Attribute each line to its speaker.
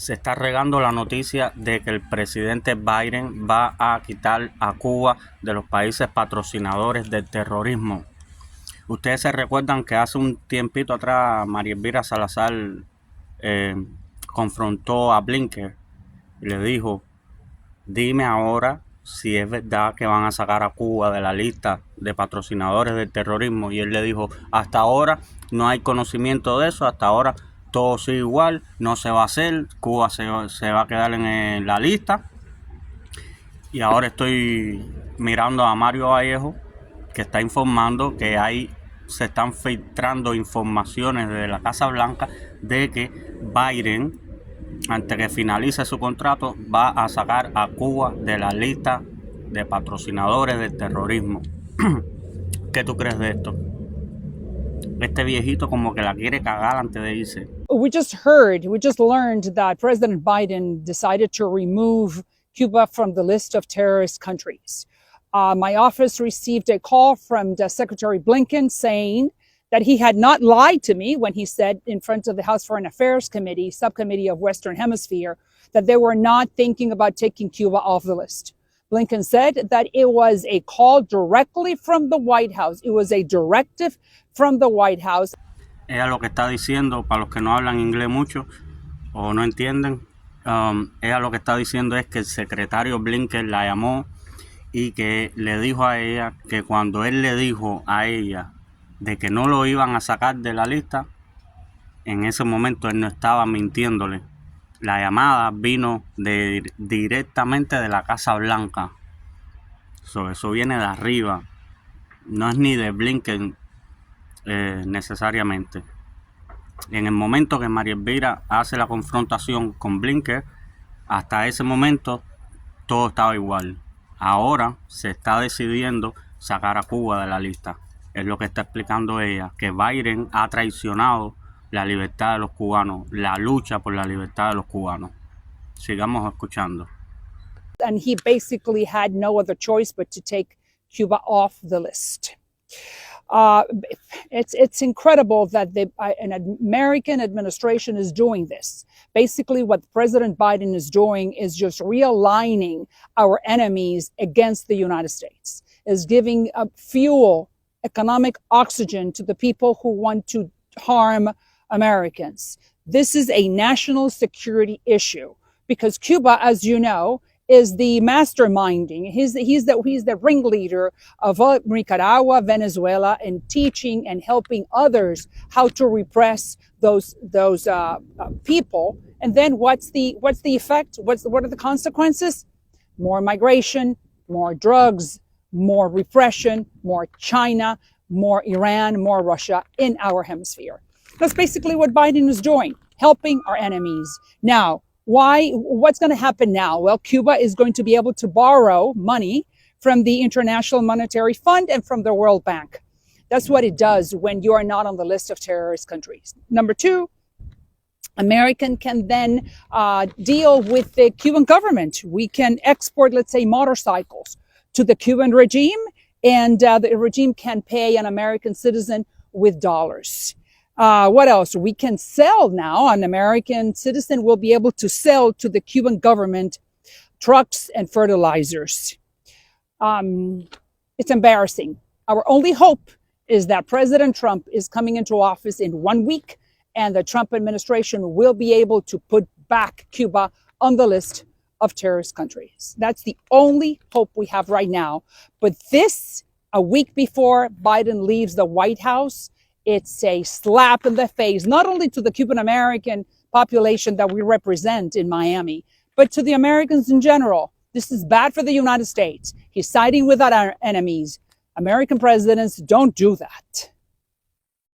Speaker 1: Se está regando la noticia de que el presidente Biden va a quitar a Cuba de los países patrocinadores del terrorismo. Ustedes se recuerdan que hace un tiempito atrás María Elvira Salazar confrontó a Blinken y le dijo: dime ahora si es verdad que van a sacar a Cuba de la lista de patrocinadores del terrorismo. Y él le dijo: hasta ahora no hay conocimiento de eso, hasta ahora todo sigue igual, no se va a hacer, Cuba se va a quedar en la lista. Y ahora estoy mirando a Mario Vallejo, que está informando que se están filtrando informaciones de la Casa Blanca de que Biden, antes que finalice su contrato, va a sacar a Cuba de la lista de patrocinadores del terrorismo. ¿Qué tú crees de esto? Este viejito como que la quiere cagar antes de irse.
Speaker 2: We just learned that President Biden decided to remove Cuba from the list of terrorist countries. My office received a call from Secretary Blinken saying that he had not lied to me when he said in front of the House Foreign Affairs Committee, Subcommittee of Western Hemisphere, that they were not thinking about taking Cuba off the list. Blinken said that it was a call directly from the White House. It was a directive from the White House.
Speaker 1: Ella lo que está diciendo, para los que no hablan inglés mucho o no entienden, ella lo que está diciendo es que el secretario Blinken la llamó y que le dijo a ella que cuando él le dijo a ella de que no lo iban a sacar de la lista, en ese momento él no estaba mintiéndole. La llamada vino directamente de la Casa Blanca. Eso viene de arriba. No es ni de Blinken necesariamente. En el momento que María Elvira hace la confrontación con Blinken, hasta ese momento todo estaba igual. Ahora se está decidiendo sacar a Cuba de la lista. Es lo que está explicando ella, que Biden ha traicionado la libertad de los cubanos, la lucha por la libertad de los cubanos. Sigamos escuchando.
Speaker 2: And he basically had no other choice but to take Cuba off the list. It's incredible that an American administration is doing this. Basically, what President Biden is doing is just realigning our enemies against the United States, is giving fuel, economic oxygen to the people who want to harm Americans. This is a national security issue because Cuba, as you know, is the masterminding. He's the ringleader of Nicaragua, Venezuela, and teaching and helping others how to repress those people. And then what's the effect? What are the consequences? More migration, more drugs, more repression, more China, more Iran, more Russia in our hemisphere. That's basically what Biden is doing, helping our enemies. Now, what's going to happen now? Well, Cuba is going to be able to borrow money from the International Monetary Fund and from the World Bank. That's what it does when you are not on the list of terrorist countries. Number two, American can then deal with the Cuban government. We can export, let's say, motorcycles to the Cuban regime, and the regime can pay an American citizen with dollars. What else? We can sell now. An American citizen will be able to sell to the Cuban government trucks and fertilizers. It's embarrassing. Our only hope is that President Trump is coming into office in 1 week, and the Trump administration will be able to put back Cuba on the list of terrorist countries. That's the only hope we have right now. But this, a week before Biden leaves the White House, it's a slap in the face, not only to the Cuban American population that we represent in Miami, but to the Americans in general. This is bad for the United States. He's siding with our enemies. American presidents don't do that.